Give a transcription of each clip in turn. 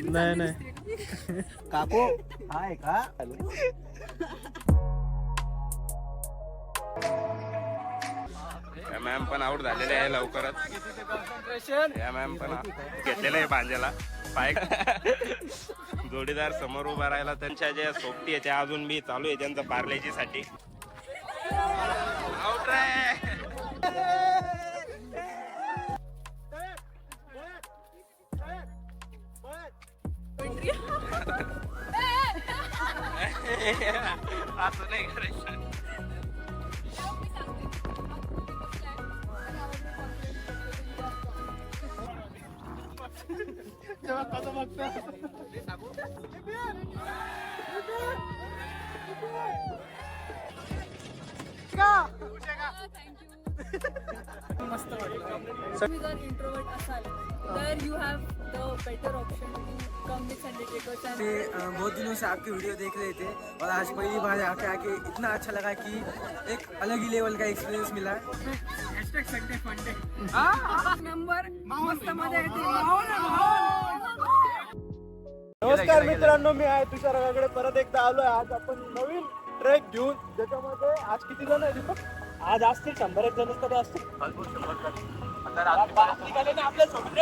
नाही नाही काकू हाय का? मॅम पण आउट झालेले आहे लवकरच. या मॅम पण घेतलेलं आहे भांज्याला पाय. जोडीदार समोर उभा राहिला. त्यांच्या ज्या सोबती आहे त्या अजून बी चालू आहे त्यांचं पार्लेजी साठी. आउट रे. असं नाही करायचं. तुम्ही जर इंट्रोवर्ट असाल तर you have the better option to come with undertakers. बहुत दिनों से आपके वीडियो देख रहे थे और आज पहली बार आके इतना अच्छा लगा कि एक अलग ही लेवल का एक्सपीरियंस मिला. नंबर मस्त मजा येते. नमस्कार मित्रांनो, मी आहे तुषार गागडे. परत एकदा आलोय. आज आपण नवीन ट्रेक घेऊन, ज्याच्यामध्ये आज किती जण आहे? आज असतील 100 जण तरी असतील. आपल्या सोबत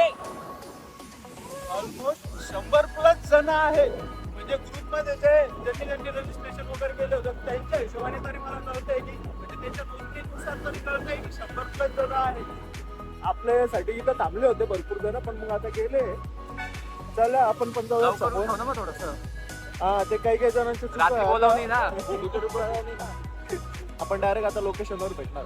ऑलमोस्ट 100+ जण आहे. म्हणजे ग्रुपमध्ये ज्यांनी रजिस्ट्रेशन वगैरे केलं होतं त्यांच्या हिशोबाने तरी मला कळतंय की म्हणजे त्यांच्या नोंदणीनुसार तरी कळतंय की 100+ जण आहेत. आपल्यासाठी इथं थांबले होते भरपूर जण, पण मग आता गेले. चला आपण पण जाऊया समोर. हा, ते काही जणांचे आपण डायरेक्ट आता लोकेशनवर भेटणार.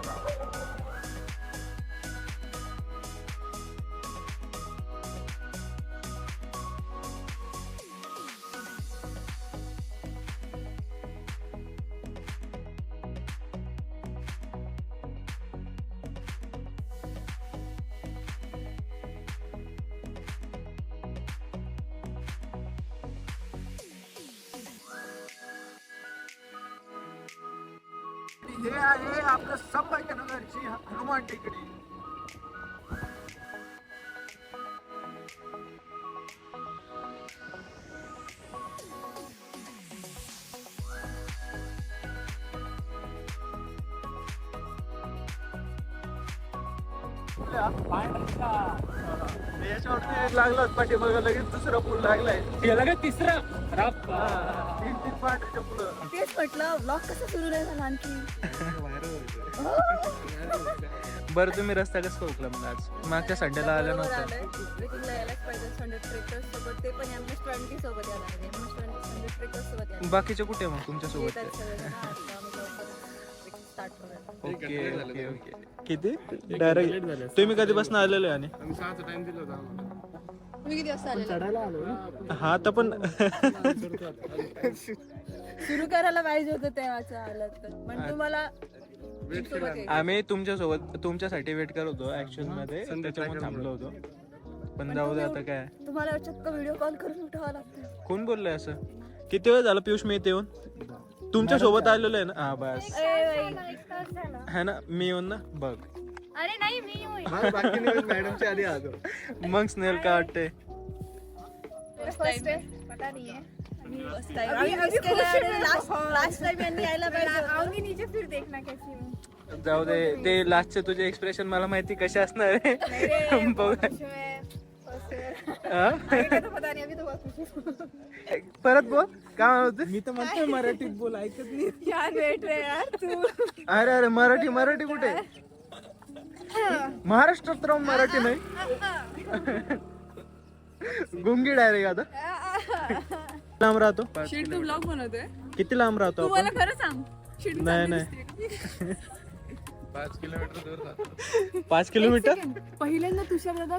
हे आहे आपलं संभाजीनगरची हनुमान टेकडी. याच्यावरती लागला पाठीमागं लगेच दुसरा पूल लागलाय. लगेच तिसरा. तीन पाठीच्या पुढं. तेच म्हटलं ब्लॉग कसं सुरू नाही झाला आणखी. बरं, तुम्ही रस्ता कसं ओळखला मग? आज मागच्या संडेला आलं नव्हतं. ट्रेकिंगला यायलाच पाहिजे. 100 ट्रेकर्स सोबत, ते पण MS-20 सोबत यायला लागले. MS-20 ट्रेकर्स सोबत यायला. बाकीचे कुठे मग तुमच्या सोबत? येतात सगळे. स्टार्ट करूया. Okay okay. किती डायरेक्ट तुम्ही कधीपासून आलेले? आणि तुम्ही किती वाजता आलेले? हा तर पण सुरू करायला पाहिजे होतं तेव्हाच आलं तर. पण तुम्हाला आम्ही तुमच्यासोबत तुमच्यासाठी वेट करत होतो ऍक्च्युअल मध्ये, त्याच्यामुळे थांबलो होतो. पण जाऊ दे आता काय. तुम्हाला चक्क व्हिडिओ कॉल करून उठवावं लागतं. कोण बोललंय असं? किती वेळ झाला पियुष मी इथे येऊन? तुमच्या सोबत आलेलो आहे ना? हा बस है ना, मी येऊन ना बघ. अरे नाही, मी मॅडमच्या आधी आलो. मग स्नेल काय वाटते? पता नहीं है. लास्ट टाइम यांनी यायला पाहिजे. आऊंगी नीचे फिर देखना कैसी हूं. जाऊ दे, ते लास्टचे तुझे एक्सप्रेशन मला माहिती कसे असणार आहे. बघ पता नहीं, अभी तो बहुत खुशी. परत बोल काय होते. मी तर म्हणतोय मराठीत बोल, ऐकत नाही. यार वेट रे यार तू. अरे अरे मराठी कुठे? महाराष्ट्रात राहून मराठी नाही. गुंगी डायरेक्ट आता लांब राहतो. शीट तू ब्लॉग बनवतोय? किती लांब राहतो तू मला आपण? खरं सांग. शीट नाही 5 किलोमीटर दूर जातो. 5 किलोमीटर. पहिल्यांदा तुषार दादा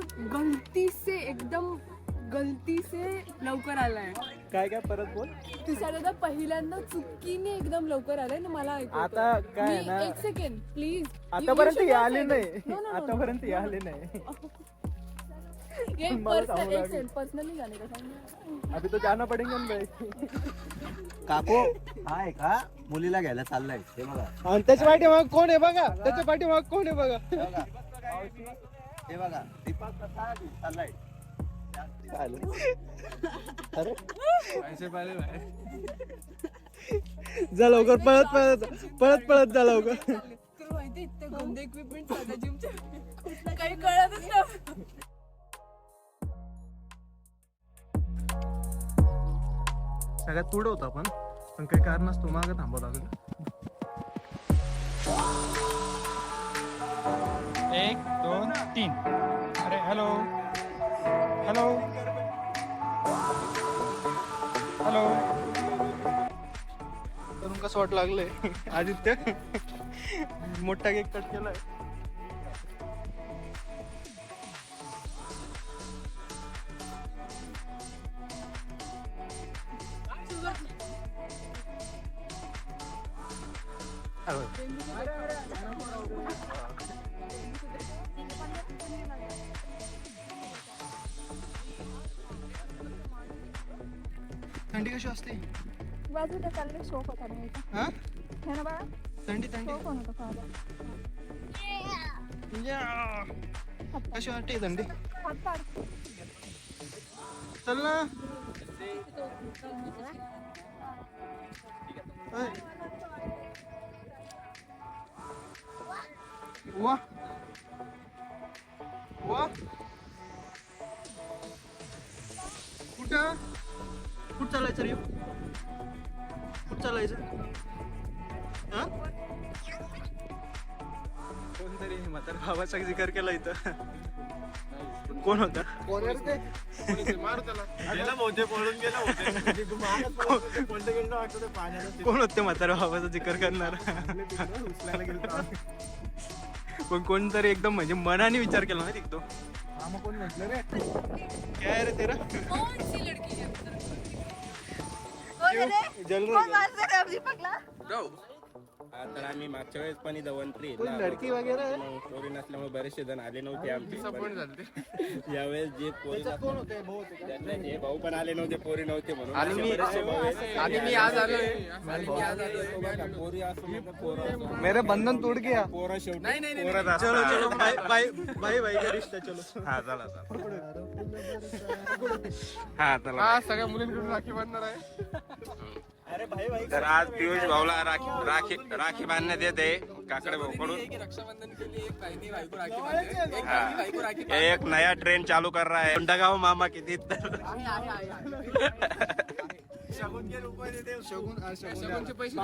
गलती से लवकर आलाय. काय परत बोल. तुषार दादा पहिल्यांदा चुकीने एकदम लवकर आलाय ना. मला ऐकू येतं. आता काय मी ना, 1 सेकंड प्लीज. आतापर्यंत हे आले नाही. आतापर्यंत हे आले नाही. पर्सनली जाने का सांग. अभी तो जाना पडेगा ना भाई. काकू हाय का? मुलीला घ्यायला चाललाय. हे बघा. आणि त्याच्या पाठीमाग कोण आहे बघा. त्याच्या पाठीमाग कोण आहे बघा. हे बघा दीपक कसा चाललाय. अरे जा लवकर पळत जा लवकर. तुला माहिती इतके गंदे इक्विपमेंट जिमचे काही कळतच नव्हतं. सगळ्यात पुढे होतो आपण, पण काही कारण असतो मागे थांबावं लागलं. 1 2 3. अरे हॅलो हॅलो हॅलो. तर कसं वाट लागलंय आदित्य? मोठा केक कट केलाय. थंडी कशी असते? बाजूला चालले शोक होता नाही हा हे ना बाळा थंडी शोक होता फादर. कशी वाटते थंडी? हात पाड. चल ना. वा वा कुठं चालायचं रे? कुठं चालायचं? हा कोणतरी म्हातारा भावाचा जिकर केला इथं. कोण होता? कोण होते म्हातारा भावाचा जिकर करणार? पण कोणतरी एकदम म्हणजे मनाने विचार केला ना तिथं. कोण म्हटलं रे? काय रे तेरा? तर आम्ही मागच्या वेळेस पण इथं वंत्री लडकी वगैरे पोरी नसल्यामुळे बरेचसे जण आले नव्हते आमचे. यावेळेस जे पोरी हे भाऊ पण आले नव्हते, पोरी नव्हते म्हणून. मी आज आलोय. पोरी असो पोरं मेरे बंधन तोड गया. पोरं शेवटी चलो चलो भाई का रिश्ता चलो. हा चला हा चला. सगळ्या मुलींकडून राखी बांधणार आहे. तर आज पियुष भाऊला राखी बांधण्यात येते काकडे भाऊकडून. रक्षाबंधन के लिए एक बहनी भाई को राखी एक नया ट्रेन चालू कर रहा है कोंडागांव मामा किती शगुनचे पैसे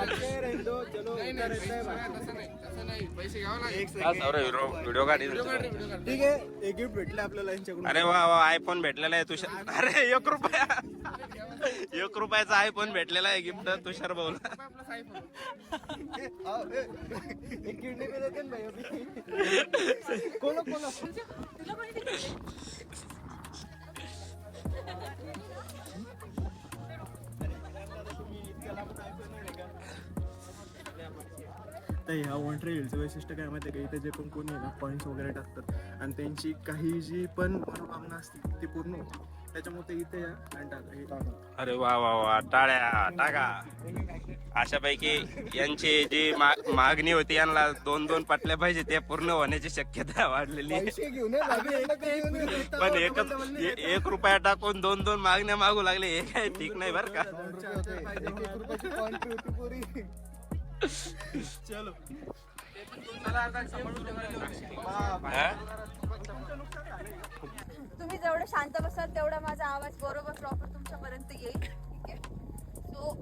व्हिडिओ काढी. ठीक आहे. एक गिफ्ट भेटलं आपल्याला यांच्याकडून. अरे वा वा आयफोन भेटलेला आहे तुषार. अरे 1 रुपया 1 रुपयाचा आयफोन भेटलेला आहे गिफ्ट तुषार भाऊला. एक किडनी पे देते ना भाई अभी. कोण तर ह्या वॉन्ट्री हिलचं वैशिष्ट्य काय माहिती आहे का? इथे जे पण कोणी आहे ना पॉईंट्स वगैरे टाकतात आणि त्यांची काही जी पण मनोकामना असते ती पूर्ण होती. त्याच्यामुळे ते इथे या आणि टाका. अरे वा वा वा टाळ्या टाका. अशापैकी यांची जी मागणी होती यांना 2-2 पटल्या पाहिजे ते पूर्ण होण्याची शक्यता वाढलेली आहे. पण 1 रुपया टाकून 2-2 मागण्या मागू लागले हे काय ठीक नाही बरं का. चलो तुम्ही जेवढं शांत बसाल तेवढा माझा आवाज बरोबर प्रॉपर तुमच्यापर्यंत येईल. ठीक आहे. सो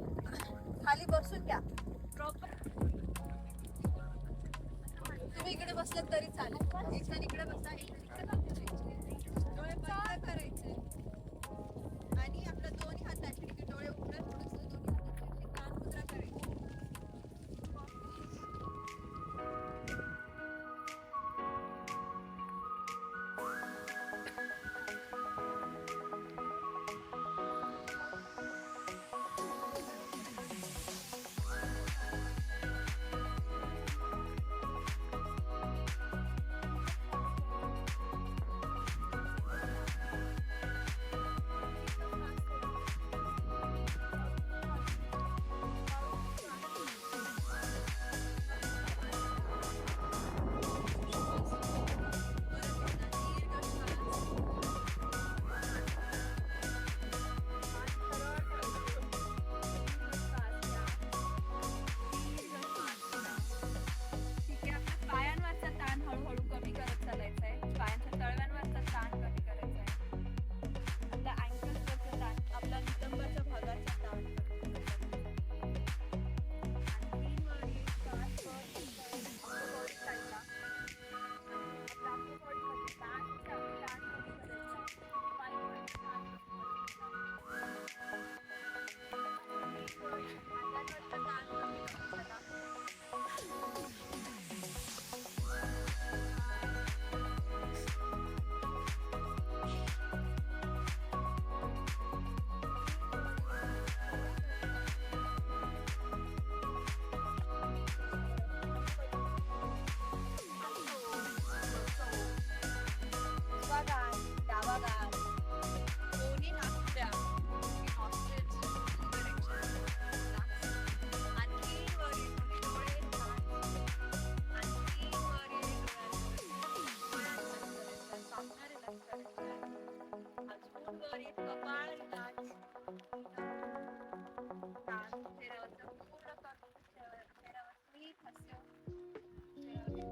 खाली बसून घ्या प्रॉपर. तुम्ही इकडे बसलात तरी चालेल. एक जण इकडे बसा, एक जण इकडे बसायचे. डोळे बंद करायचे आणि आपल्या दोन्ही हाताचे डोळे उघडे थोडंसं दोन्ही हाताचे कान मुद्रा करायची.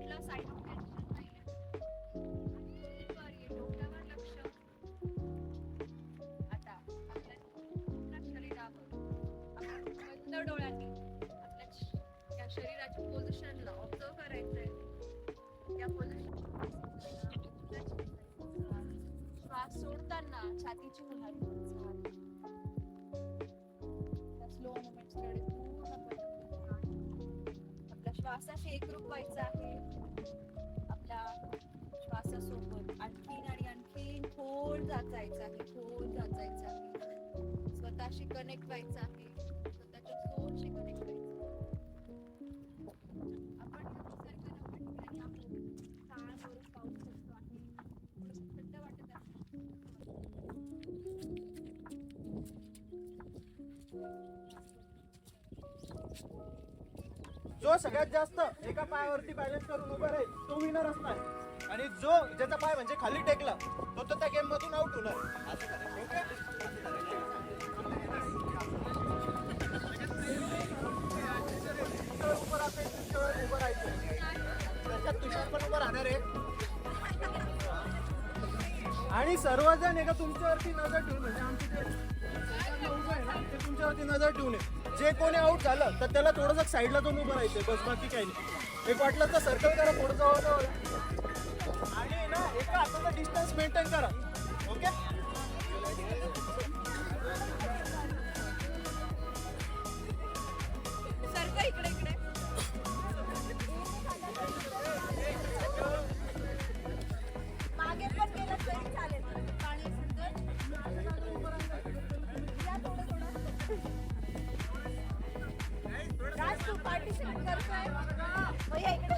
कुठला साईड डोक्यावर लक्ष. आता आपल्या शरीरावर आपण बंद डोळ्यांनी आपल्या त्या शरीराच्या पोझिशनला ऑब्झर्व करायचंय. त्या पोझिशन श्वास सोडताना छातीची उन्हाळी स्लो मुवमेंट्सकडे पूर्णपणे आपल्या श्वासाशी एकरूप व्हायचं आहे. आपल्या श्वासासोबत आणखीन आणि आणखीन खोल जात जायचं आहे. खोल जात जायचं आहे. स्वतःशी कनेक्ट व्हायचं आहे. स्वतःच्या सोलशी कनेक्ट व्हायचं आहे. आपण निसर्गाला ताळवरून पाहू शकतो आहे. थोडंसं थंड वाटत आहे. जो सगळ्यात जास्त एका पायावरती बॅलन्स करून उभा राहील तो विनर असणार आणि जो ज्याचा पाय म्हणजे खाली टेकला तो त्या गेम मधून आउट होणार. उभं राहायचं त्याच्यात तुषार पण उभं राहणार आहे आणि सर्वजण एका तुमच्यावरती नजर ठेवून म्हणजे आमची जे उभं आहे ना ते तुमच्यावरती नजर ठेवून आहे. जे कोणी आउट झालं तर त्याला थोडंसं साईडला जाऊन उभं राहायचंय बस बाकी काही नाही. एक वाटलं तर सर्कल करा पुढे जवळ आणि ना एका हाताचा डिस्टन्स मेंटेन करा. ओके सारखं इकडे इकडे मागे पण गेलं तरी चालेल. पाणी असेल तर या थोडं थोडं राज तू पार्टिसिपेट करतोय भैया इकडे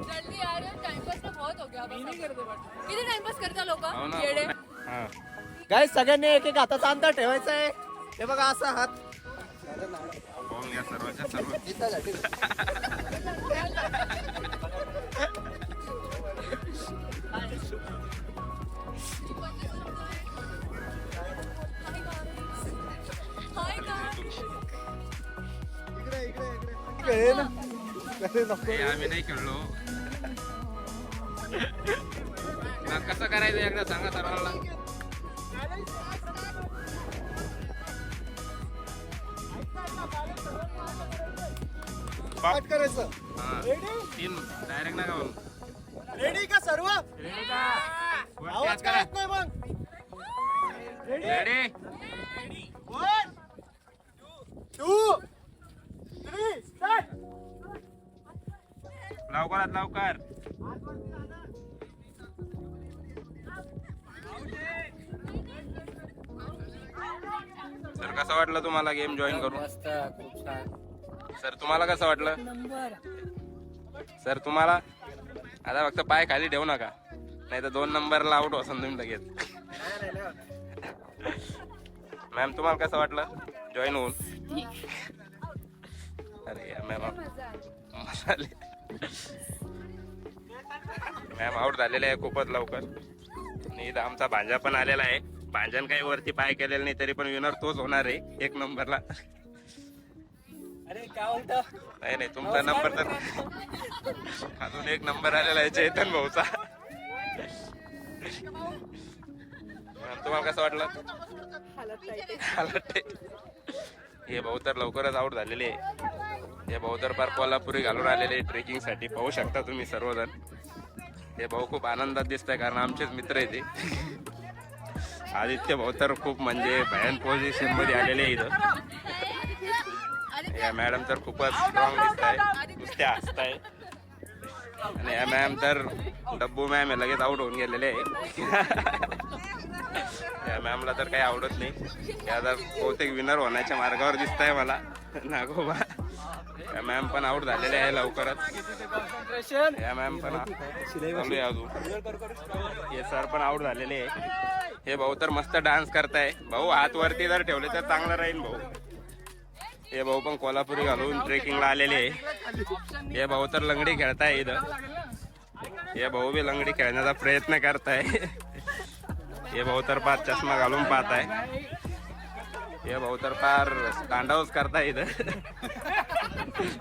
जल्दी आ रहे हो टाइमपास तो बहुत हो गया. किती टाइमपास करता लोक येडे. हा काय सगळ्यांनी एक एक हाताचा अंतर ठेवायचा आहे. हे बघा असा हात पाहून घ्या सर्वांच्या सर्व. हाय का इकडे ना हे आम्ही नाही खेळलो. मग कसं करायचं एकदा सांगा सर्वांना. पाठ करायचं. हा. रेडी तीन डायरेक्ट नका म्हणून. रेडी का सर्व रेडी का? आवाज वरती काय हात येत नाही मग रेडी करा. Ready 1 2 3 start. लवकरात लवकर. सर कसं वाटलं तुम्हाला गेम जॉईन करून? सर तुम्हाला कसं वाटलं? सर तुम्हाला आता फक्त पाय खाली ठेवू नका नाही तर 2 नंबरला आउट होसान तुम्ही लगेच. मॅम तुम्हाला कसं वाटलं जॉईन होऊन? अरे मॅम मसाले मॅम आउट झालेले आहे खूपच लवकर. आणि इथं आमचा भांजा पण आलेला आहे. भांजन काही वरती पाय केलेला नाही तरी पण विनर तोच होणार आहे 1 नंबरला. अरे काय बोलतो नाही नाही तुमचा नंबर तर अजून 1 नंबर आलेला आहे चैतन भाऊचा. तुम्हाला कसं वाटलं? हे भाऊ तर लवकरच आउट झालेले आहे. हे भाऊ तर फार कोल्हापुरी घालून आलेले ट्रेकिंग साठी पाहू शकता तुम्ही सर्वजण. हे भाऊ खूप आनंदात दिसत आहे कारण आमचेच मित्र आहे ते. आदित्य भाऊ तर खूप म्हणजे भयान पोझिशन मध्ये आलेले आहे इथं. या मॅडम तर खूपच स्ट्रॉंग दिसत आहे नुसत्या हसताय. आणि या मॅम तर डब्बू मॅम आहे लगेच आउट होऊन गेलेले आहे. या मॅमला तर काही आवडत नाही. या तर बहुतेक विनर होण्याच्या मार्गावर दिसत आहे मला नागोबा. या मॅम पण आउट झालेले आहे लवकरच. या मॅम पण चालू आहे अजून. हे सर पण आउट झालेले आहे. हे भाऊ तर मस्त डान्स करताय. भाऊ हात वरती जर ठेवले तर चांगलं राहील भाऊ. हे भाऊ पण कोल्हापुरी घालून ट्रेकिंगला आलेले आहे. हे भाऊ तर लंगडी खेळताय इथं. हे भाऊ बी लंगडी खेळण्याचा प्रयत्न करताय. हे भाऊ तर पाच चष्मा घालून पाहताय. हे भाऊ तर फार तांडवच करताय इथं.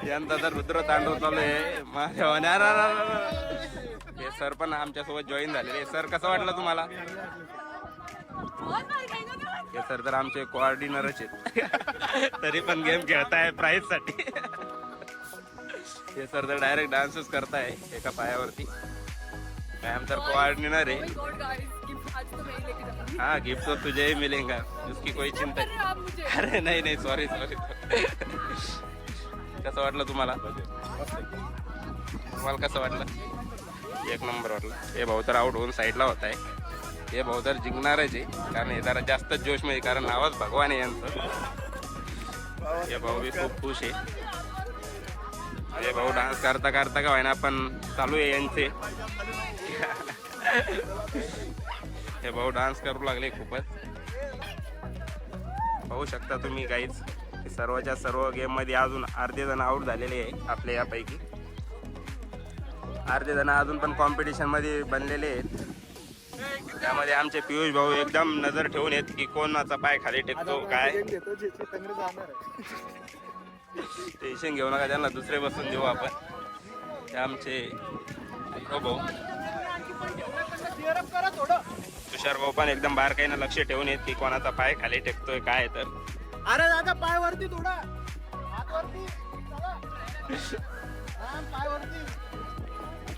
यांचा तर रुद्र तांडव चालू आहे माझ्या होणार. हे सर पण आमच्या सोबत जॉईन झालेले. सर कसं वाटलं तुम्हाला? हे सर तर आमचे कोऑर्डिनरच आहेत. तरी पण गेम खेळताय प्राईज साठी. हे सर तर डायरेक्ट डान्सच करताय एका पायावरती. मॅम तर कोऑर्डिनर आहे. हाँ गिफ्ट तो तुझे ही मिलेगा, उसकी कोई चिंता नहीं. अरे नाही नाही सॉरी. कसं वाटलं तुम्हाला? कसं वाटलं? एक नंबर वाटलं. हे भाऊ तर आउट होऊन साईडला होत आहे. हे भाऊ तर जिंकणारच आहे कारण हे जरा जास्तच जोश मध्ये, कारण नावच भगवान आहे यांचं. हे भाऊ बी खूप खुश आहे. हे भाऊ डान्स करता करता का व्हायना पण चालू आहे यांचे. हे भाऊ डान्स करू लागले खूपच. पाहू शकता तुम्ही गाईज सर्वच्या सर्व गेम मध्ये अजून अर्धे जण आउट झालेले आहे आपल्या यापैकी. अर्धे जण अजून पण कॉम्पिटिशन मध्ये बनलेले आहेत. त्यामध्ये आमचे पियुष भाऊ एकदम नजर ठेवून येत की कोणाचा पाय खाली टेकतो काय. टेन्शन घेऊ नका, त्यांना दुसरे बसून देऊ आपण. ते आमचे भाऊ तुषार भाऊ पण एकदम बारकाईनं लक्ष ठेवून येत की कोणाचा पाय खाली टेकतोय काय. तर अरे दादा पाय वरती थोडा, हात वरती, पाय वरती.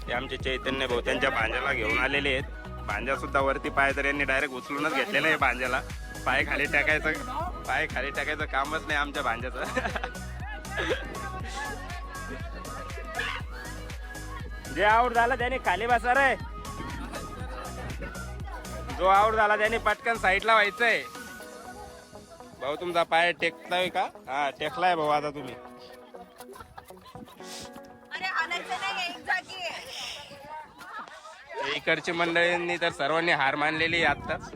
ते आमचे चैतन्य भाऊ त्यांच्या भांज्याला घेऊन आलेले आहेत. भांजा सुद्धा वरती पाय तर यांनी डायरेक्ट उचलूनच घेतलेलं आहे भांज्याला. पाय खाली टाकायचं कामच नाही आमच्या भांज्याचं. जे आउट झाला त्याने खाली बसा रे. जो आउट झाला त्याने पटकन साईडला व्हायचंय. भाऊ तुमचा पाय टेकलाय का? हा टेकलाय भाऊ. आता तुम्ही अरे हालायचं नाही एक जागी आहे. इकडच्या मंडळींनी तर सर्वांनी हार मानलेली आताच.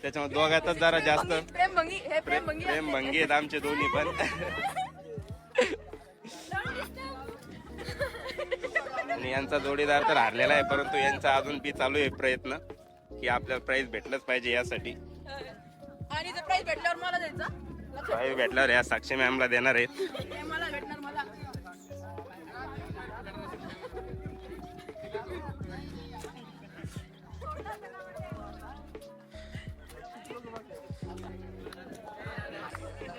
त्याच्यामुळे दोघातच जरा जास्त प्रेम भंगी आहेत आमचे दोन्ही पण. आणि यांचा जोडीदार तर हारलेला आहे, परंतु यांचा अजून बी चालू आहे प्रयत्न की आपल्याला प्राइज भेटलंच पाहिजे यासाठी. आणि जर प्राइस भेटल्यावर मला द्यायचा. प्राइज भेटल्यावर या साक्षी मॅमला देणार आहेत. मला भेटणार मला.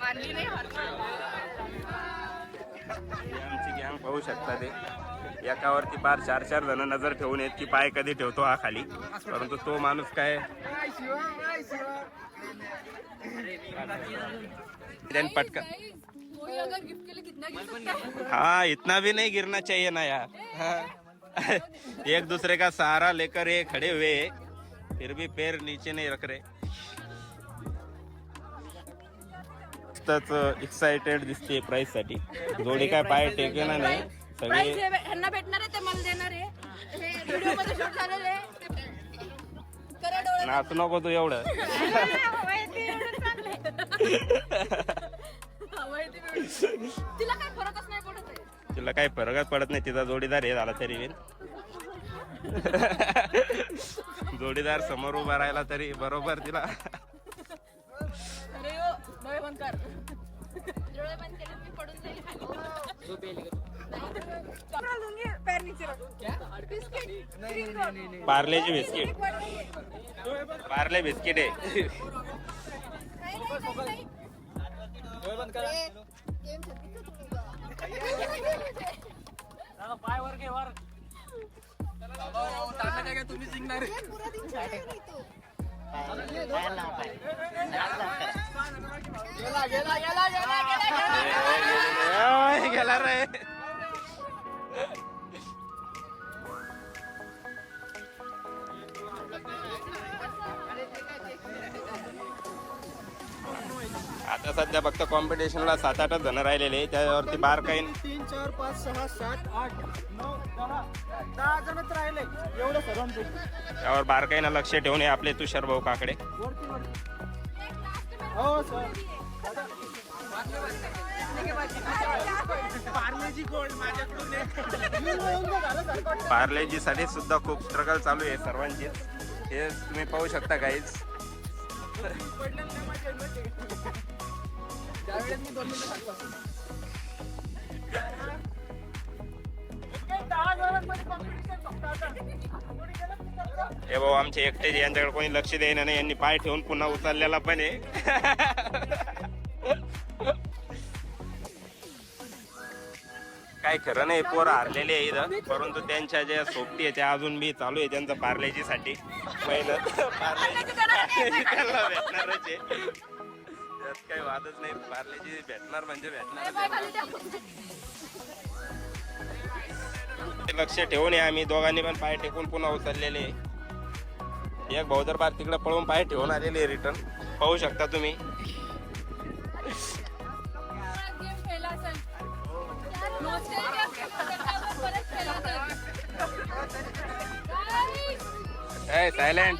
मानली नाही आमची गँग पाहू शकता. ते एकावरती 4 जण नजर ठेवून येत की पाय कधी ठेवतो हा खाली. परंतु तो माणूस काय पटकन. हाँ इतना भी नहीं गिरना चाहिए ना यार. हाँ. एक दूसरे का सहारा लेकर ये खड़े हुए फिर भी पैर नीचे नहीं रख रहे. एक्साइटेड दिसते प्राइस साठी. जोडी काय पाय टेकेना नाही. सगळे ह्यांना भेटणार आहे ते मला देणार आहे. हे व्हिडिओ मध्ये शूट झालेलं आहे. नाचू नको तू एवढं. तिला काय फरकच नाही पडत आहे. तिला काही फरकच पडत नाही. तिचा जोडीदार हे झाला तरी जोडीदार समोर उभा राहिला तरी बरोबर तिला. अरे ओ डोळे बंद कर. डोळे बंद केले मी पडून जाईल खाली. पैर नीचे रख. Biscuit Parle-G biscuit. Parle biscuit आहे. पाय वर घे वर. तुम्ही जिंकणार. गेला रे. आता सध्या फक्त कॉम्पिटिशनला 7-8 जण राहिलेले. त्यावरती बार काही 3, 4, 5, 6, 7, 8, 9, 10 जणच राहिले एवढं सर्वांपैकी. त्यावर बारकाईनं लक्ष ठेवून आपले तुषार भाऊ काकडे. हो सर. पार्लेजी साठी सुद्धा खूप स्ट्रगल चालू आहे सर्वांची. हे तुम्ही पाहू शकता गाईज. त्यावेळेस मी 2 मिनिटं सांगतो. हे भाऊ आमचे एकटे यांच्याकडे कोणी लक्ष देईना नाही, यांनी पाय ठेवून पुन्हा उचललेला पण आहे. काय खरं नाही, पोर हारलेले आहे इथं, परंतु त्यांच्या ज्या सोबती आहे त्या अजून बी चालू आहे त्यांचं पार्लेजी साठी. पहिलं पार्लेजी त्यांना भेटणारच आहे, त्यात काही वादच नाही. पार्लेजी भेटणार म्हणजे भेटणार. लक्ष ठेवून आहे आम्ही दोघांनी पण पाय टेकून पुन्हा उचललेले. एक भाऊ तर बार तिकडे पळून पाय ठेवून आलेले रिटर्न पाहू शकता तुम्ही. सायलेंट.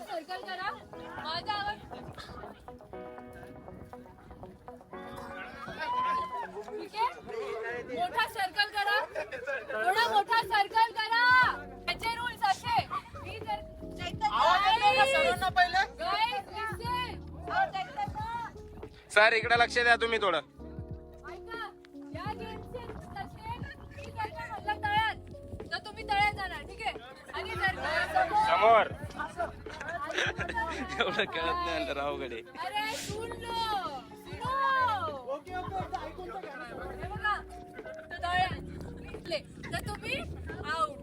सर्कल करा माझा आवाज ठीक आहे. मोठा सर्कल करा, थोडा मोठा सर्कल करा. त्याचे रूल्स असे मी जर सर्वांना पहिलं गाईज लिसन सर इकडे लक्ष द्या तुम्ही थोडं. ऐका, या गेमचे तसे मी जर का म्हणलं तळ्यात तर तुम्ही तळ्यात जाणार, ठीक आहे. आणि जर का समोर एवढं कळत नाही रावगडे. अरे सुन लो, सुनो. ओके ऐकून तर घ्या ना. हे बघा, तर तळ्यात प्ले तर तुम्ही आउट.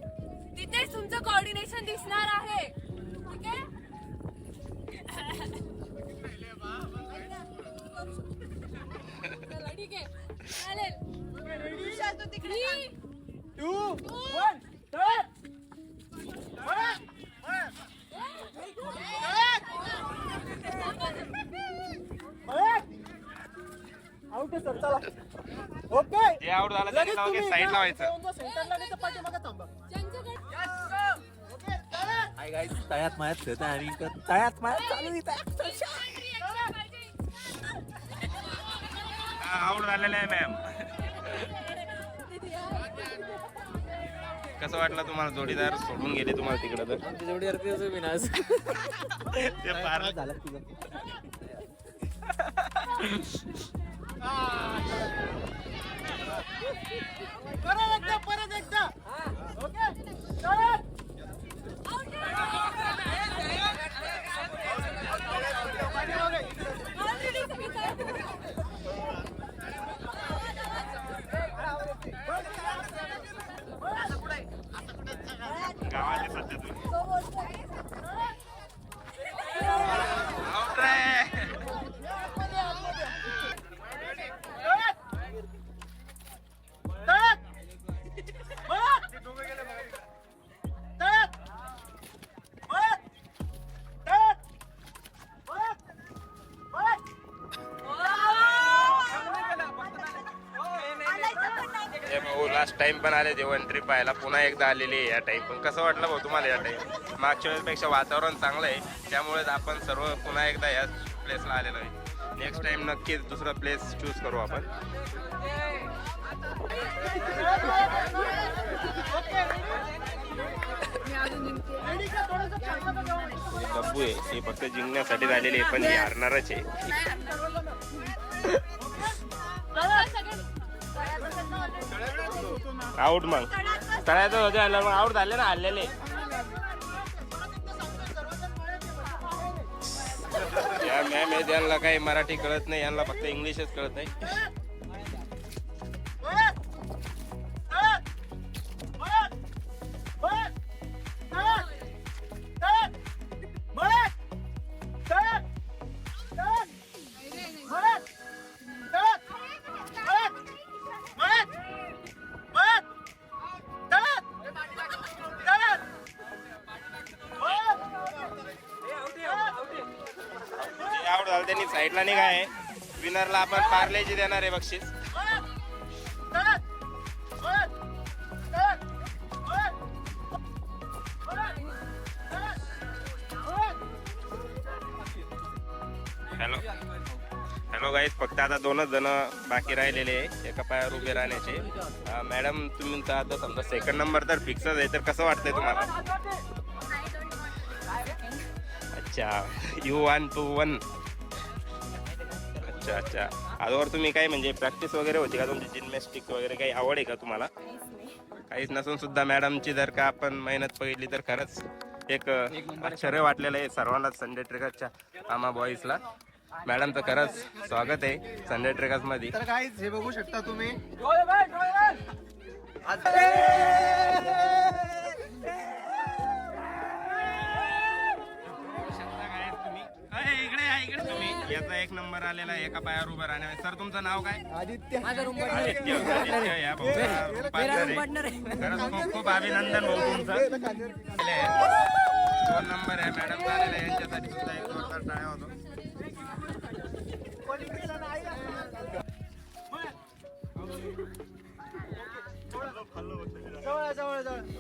तिथेच तुमचं कोऑर्डिनेशन दिसणार आहे, ठीक आहे. चला ठीक आहे, चालेल. 3, 2, 1 स्टार्ट. आउट आहे सर, चला. ओके जे आउट झालं त्याने लगेच साईड लावायचं. सेंटरला नाही तर पाठीमागे थांबा. हाय गाईस, तळ्यात मायात खेळत आहे आम्ही, तळ्यात मायात चालू आहे. आउट झालेलं आहे मॅम. कसं वाटलं तुम्हाला? जोडीदार सोडून गेले तुम्हाला तिकडे तर ते फार झालं तुझं. परत एकदा ओके स्टार्ट. गावाचे सध्या तुम्ही आउट रे. लास्ट टाइम पण आले जेवण ट्रिप पाहायला, पुन्हा एकदा आलेली आहे या टाइम. पण कसं वाटलं भाऊ तुम्हाला या टाइम? मागच्या वेळेसपेक्षा वातावरण चांगलं आहे, त्यामुळेच आपण सर्व पुन्हा एकदा या प्लेसला आलेलो आहे. नेक्स्ट टाइम नक्कीच दुसरा प्लेस चूज करू आपण. डब्बू आहे, हे फक्त जिंकण्यासाठी झालेली आहे, पण हे हारणारच आहे. आउट मग तळ्याचं होते, मग आउट झाले ना, हल्लेले. या मॅम आहे, त्यांना काही मराठी कळत नाही, यांना फक्त इंग्लिशच कळत नाही. आउट झालं त्यांनी साईडला निघाय. विनरला आपण पार्लेजी देणार आहे बक्षीस. हॅलो हॅलो चलो गाईज फक्त आता 2च जण बाकी राहिलेले आहे एका पायावर उभे राहण्याचे. मॅडम तुमचा आता समजा सेकंड नंबर तर फिक्सच आहे, तर कसं वाटतंय तुम्हाला? अच्छा, यू 1 to 1. अच्छा अगोदर तुम्ही काय म्हणजे प्रॅक्टिस वगैरे होती का तुमची, जिम्नॅस्टिक वगैरे काही आवड आहे का तुम्हाला? काहीच नसून सुद्धा मॅडमची जर का आपण मेहनत बघितली तर खरंच एक आश्चर्य वाटलेलं आहे सर्वांनाच संडे ट्रेकर्सच्या आम्हा बॉईजला. मॅडमचं खरंच स्वागत आहे संडे ट्रेकर्स मध्ये. तर काहीच हे बघू शकता तुम्ही इकडे तुम्ही याचा 1 नंबर आलेला आहे एका पायावर उभं राहण्यामध्ये. सर तुमचं नाव काय? आदित्य. या भाऊ खरंच खूप खूप अभिनंदन भाऊ तुमचं. 2 नंबर आहे मॅडम आलेला आहे, यांच्यासाठी सुद्धा एक जोरदार टाळ्या होतो.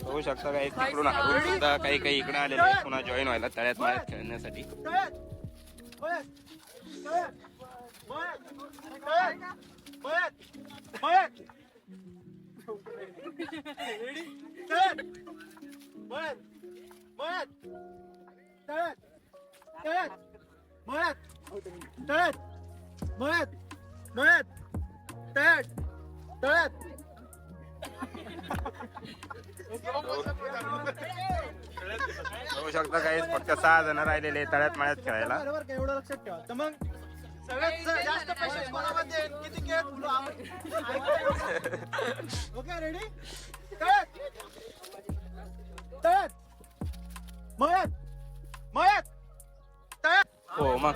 होऊ शकता काही तिकडून हरून सुद्धा काही इकडे आलेले आहेत पुन्हा जॉईन व्हायला तळ्यात माळ्यात खेळण्यासाठी. होऊ शकता काही फक्त 6 जण राहिलेले तळ्यात माळ्यात खेळायला. बरोबर का, एवढं लक्षात ठेवा. तर मग सगळ्यात जास्त पैसे कोणाला देईल, किती खेळ ओके रेडी. हो मग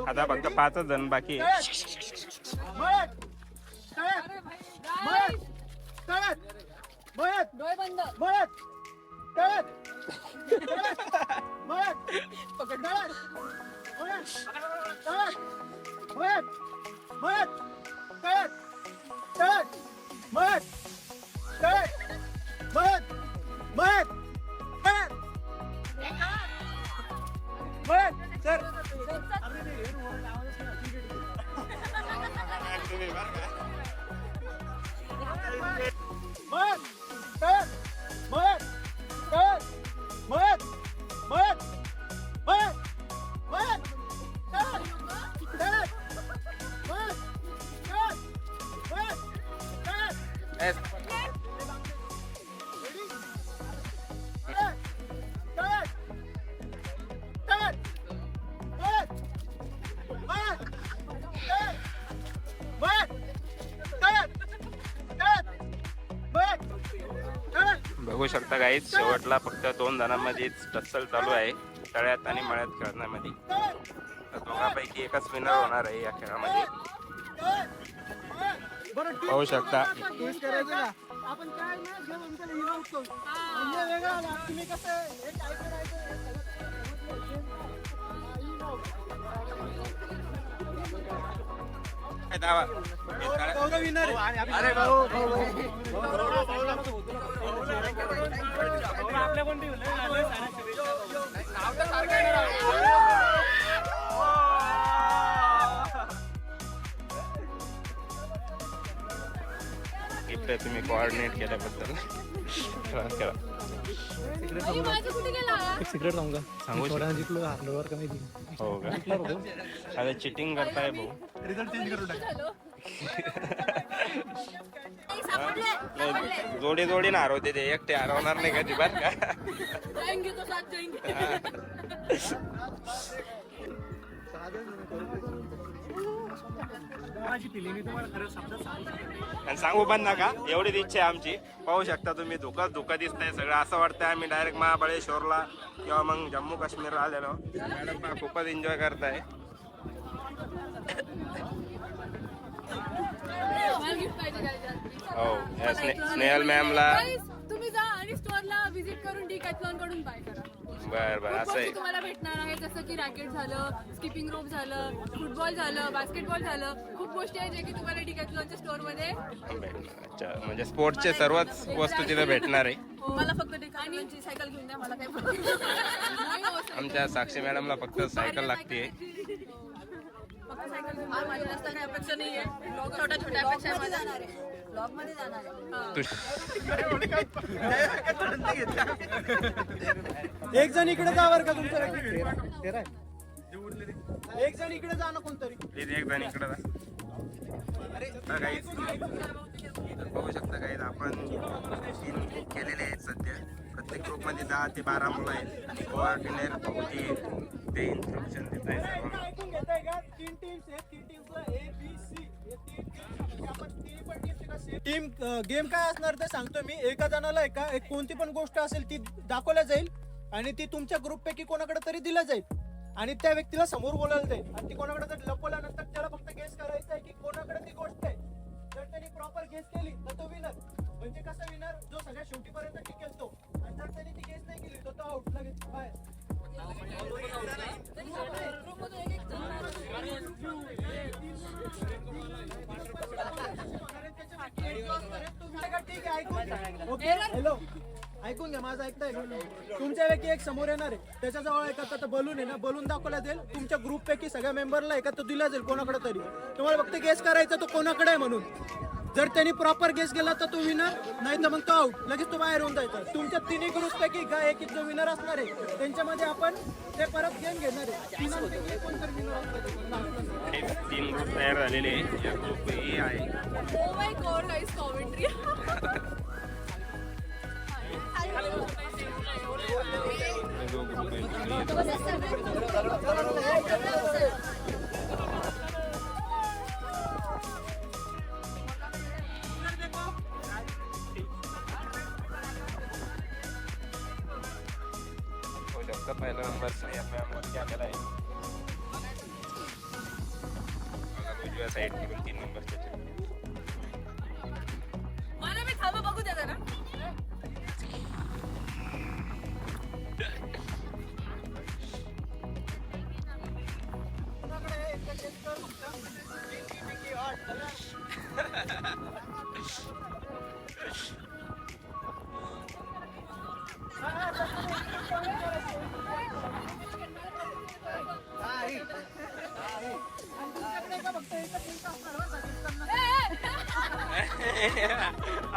आता फक्त 5च जण बाकी आहे. डोळे बंद. बघू शकता गाईज शेवटला फक्त 2 जणांमध्येच टस्सल चालू आहे तळ्यात आणि मळ्यात खेळण्यामध्ये. तर दोघांपैकी एकच विनर होणार आहे या खेळामध्ये. पाहू शकता आपण काय ना घेऊन त्याला हिरावतो म्हणजे वेगळा ना. तुम्ही कसं हे काय करायचं दावा विनर. अरे भाऊ आपल्या पण गिफ्ट आहे तुम्ही कोऑर्डिनेट केल्याबद्दल. खेळा. आई, माझं कुठे गेला? सिक्रेट सांगू का? सांगू शकता. जिंकलो हारल्यावर कमी हो का? अरे चिटिंग करताय भाऊ. रिझल्ट चेंज करून टाक. झालं? नाही, जोडी जोडी ना हरवते ते, एकटे हरवणार नाही कधी बरं का. जाएंगे तो साथ जाएंगे. आणि सांगू पण नका एवढीच इच्छा आहे आमची. पाहू शकता तुम्ही धुकं दिसतंय सगळं. असं वाटतंय आम्ही डायरेक्ट महाबळेश्वरला किंवा मग जम्मू काश्मीरला आलेलो. मॅडम खूपच एन्जॉय करताय. मला गिफ्ट पाहिजे guys. हो या स्नेहल मॅमला. Guys, तुम्ही जा आणि स्टोअरला व्हिजिट करून डिकॅथलॉन कडून बाय करा. बर बर खूप असं आहे. वस्तू तुम्हाला भेटणार आहे, जसं की रॅकेट झालं, स्किपिंग रोप झालं, फुटबॉल झालं, बास्केटबॉल झालं. खूप गोष्टी आहेत जे की तुम्हाला डिकॅथलॉनच्या स्टोअर मध्ये भेटणार. अच्छा म्हणजे स्पोर्ट्सचे सर्वच वस्तू तिथे भेटणार आहे. मला फक्त डिकॅथलॉनची सायकल घेऊन द्या, मला काही नाही हो, आमच्या साक्षी मॅडमला फक्त सायकल लागते. फक्त सायकल घेऊन द्या. माझी जास्त काही अपेक्षा नाहीये, छोट्या छोट्या अपेक्षा आहे माझ्या. जाणार आहे ब्लॉग मध्ये जाणार आहे. तू एक जण इकडे जा बरं का तुमच्या एक जण इकडे जा ना कोणतरी. प्लीज एक जण इकडे जा. काही बघू शकता काही आपण 3 ग्रुप केलेले आहेत सध्या. प्रत्येक ग्रुपमध्ये 10 ते 12 मुलं आहेत आणि कोऑर्डिनेटर ते इन्स्ट्रक्शन देत आहे सर्वांना. ऐकून घेताय का? 3 टीम्स आहेत. 3 टीम्सला A B C हे 3 टीम्स आपण 3 पण टीम्स टीम गेम काय असणार ते सांगतो मी. एका जणाला एक कोणती पण गोष्ट असेल ती दाखवल्या जाईल आणि ती तुमच्या ग्रुप पैकी कोणाकडे तरी दिल्या जाईल आणि त्या व्यक्तीला समोर बोलायला जाईल आणि ती कोणाकडे तरी लपवल्यानंतर त्याला फक्त गेस करायचं आहे की कोणाकडे ती गोष्ट आहे. जर त्यांनी प्रॉपर गेस केली तर तो विनर. म्हणजे कसा विनर? जो सगळ्या शेवटीपर्यंत टिकेल तो. आणि जर त्यांनी ती गेस नाही केली तर तो आउट लगेच बाहेर. ठीक आहे ऐकून ओके. हॅलो ऐकून घ्या माझं ऐकताय तुमच्यापैकी एक समोर येणार आहे त्याच्याजवळ एक आता बलून आहे ना बलून दाखवला जाईल तुमच्या ग्रुप पैकी सगळ्या मेंबरला एका तो दिला जाईल कोणाकडे तरी. तुम्हाला फक्त गेस करायचा तो कोणाकडे आहे म्हणून. जर त्यांनी प्रॉपर गेस केला तर तो विनर नाही तर मग तो आउट लगेच तो बाहेर होऊन जायचा. तुमच्या 3 ग्रुप पैकी एक जो विनर असणार आहे त्यांच्यामध्ये आपण ते परत गेम घेणार आहे. 3 कोणतरी विनर असणार. हे 3 ग्रुप तयार झालेले आहे. या ग्रुप हे आहे. Oh my God, guys, commentary. जो ग्रुप आहे हो शकता. पहिला नंबर वरती आलेला आहे. उजव्या साईडची पण 3 नंबर त्याचे. मला मी थांबा बघू द्या जरा.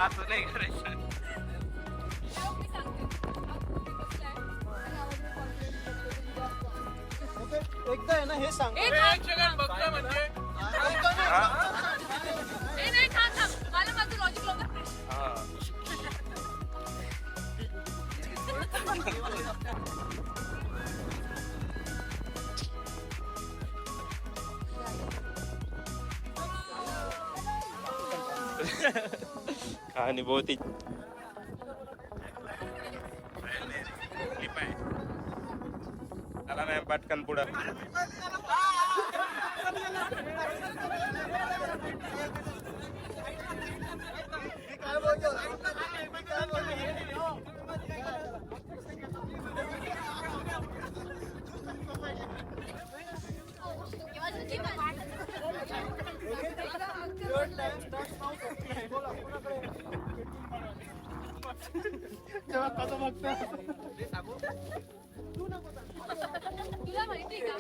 असं नाही करायचं. एकदा आहे ना हे सांग. नाही थांब थांब, मला माझं लॉजिक लवकर. हा. आणि बहुती चला मॅम पटकन पुढं. तुला माहिती का?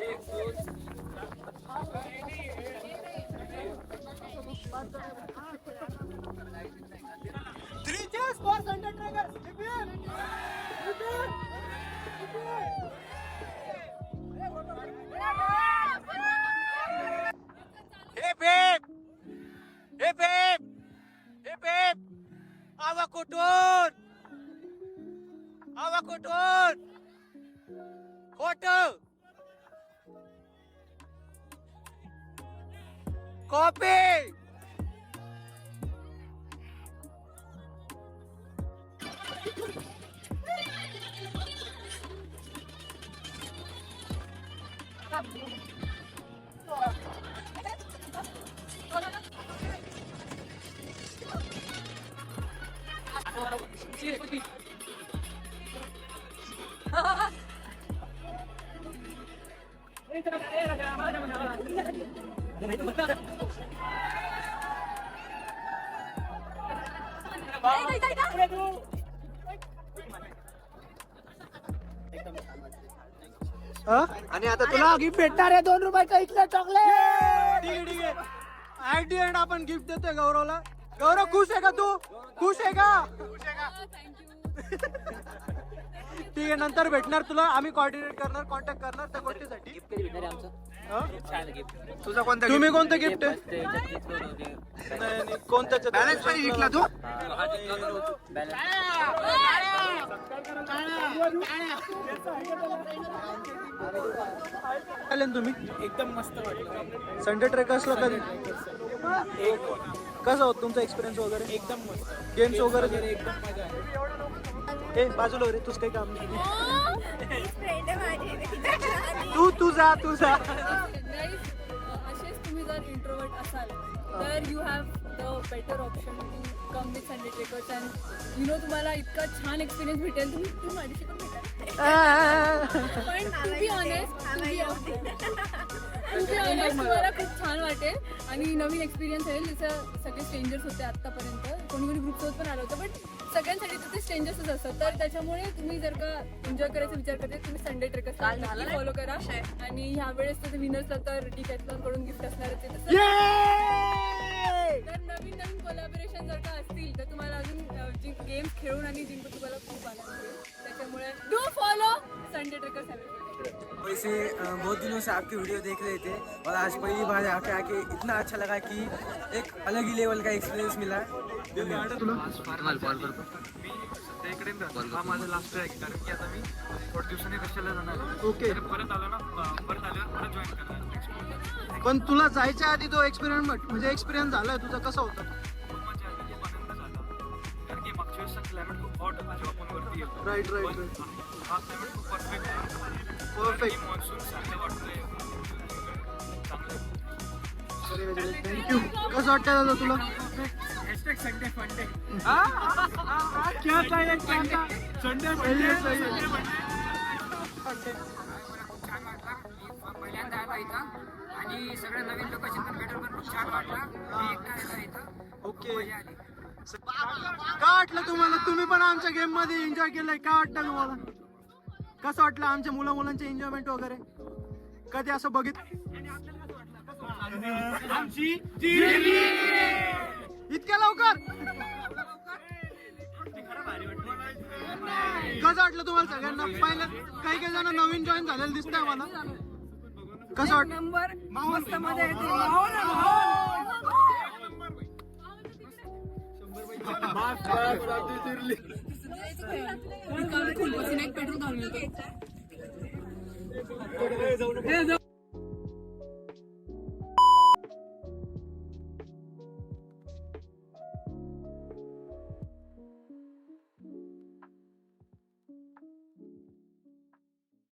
कुठून खोट कॉपी आणि आता तुला गिफ्ट भेटणार आहे 2 रुपयाचं इथलं चॉकलेट. ठीक आहे ऍट दी एंड आपण गिफ्ट देतोय गौरवला. गौरव खुश आहे का तू? खुश आहे का? ठीक आहे नंतर भेटणार तुला. आम्ही कॉर्डिनेट करणार, कॉन्टॅक्ट करणार त्या गोष्टीसाठी. तुझा कोणता तुम्ही कोणतं गिफ्ट आहे? नाही, कोणत्याचं बॅलन्स पण जिंकला तू. आले तुम्ही? एकदम मस्त वाटलं. संडे ट्रेकर्सला कधी कसं होत तुमचा एक्सपिरियन्स वगैरे? एकदम मस्त. गेम्स वगैरे एकदम मजा आहे. ए बाजूला रे, तुझं काही काम नाही. तू जा. Guys, असेच तुम्ही जर इंट्रोवर्ट असाल तर you have the better option to come with Sunday trekkers and you know तुम्हाला इतका छान एक्सपिरियन्स भेटेल. तुम्ही माझ्याशी पण भेटाल. पण टू बी ऑनेस्ट तुम्हाला खूप छान वाटेल आणि नवीन एक्सपिरियन्स आहे. जसं सगळे स्ट्रेंजर्स होते आतापर्यंत, कोणी ग्रुपसोबत पण आलं होतं, पण सगळ्यांसाठी तर ते स्ट्रेंजर्सच असतात. तर त्याच्यामुळे तुम्ही जर का एन्जॉय करायचा विचार करते तुम्ही संडे ट्रेकर्स फॉलो करा. आणि ह्या वेळेस तर विनर्सला तर डिकॅथलॉन कडून गिफ्ट असणार आहे. तर नवीन कोलॅबोरेशन जर का असतील तर तुम्हाला अजून गेम्स खेळून आणि जिंकून तुम्हाला खूप आनंद होईल. त्याच्यामुळे डू फॉलो संडे ट्रेकर्स. वैसे बहुत दिनों से आपके वीडियो देख रहे थे और आज पहली बार आके इतना अच्छा लगा कि एक अलग ही लेवल का एक्सपीरियंस मिला. हा माझा लास्ट ट्रॅक कारण की आता मी थोड्या दिवसांनी कशाला जाणार. ओके परत आल्यावर परत जॉईन करणार. पण तुला जायच्या आधी तो एक्सपिरियन्स म्हणजे एक्सपिरियन्स झालाय तुझा कसा होता? कारण की मागच्या वेळेस क्लायमेट खूप हॉट होता जेव्हा आपण वरती येतो. राईट हा क्लायमेट खूप परफेक्ट मॉन्सून चांगलं वाटतंय. थँक्यू. कसं वाटतं दादा तुला? संडे फंडे क्या संडे पहिल्यांदा आला इथं आणि सगळ्या नवीन लोकांशी पण भेटून पण खूप छान वाटलं. मी एकटा आलो इथं. ओके काय वाटलं तुम्हाला? तुम्ही पण आमच्या गेम मध्ये एन्जॉय केलंय. काय वाटतं तुम्हाला? कसं वाटलं आमच्या मुलांचे एन्जॉयमेंट वगैरे? कधी असं इतक्या लवकर? कसं वाटलं तुम्हाला सगळ्यांना? पहिलं काही जण नवीन जॉईन झालेलं दिसतंय मला. कसं वाटलं? नंबर मस्त मजा येते. पेट्रोल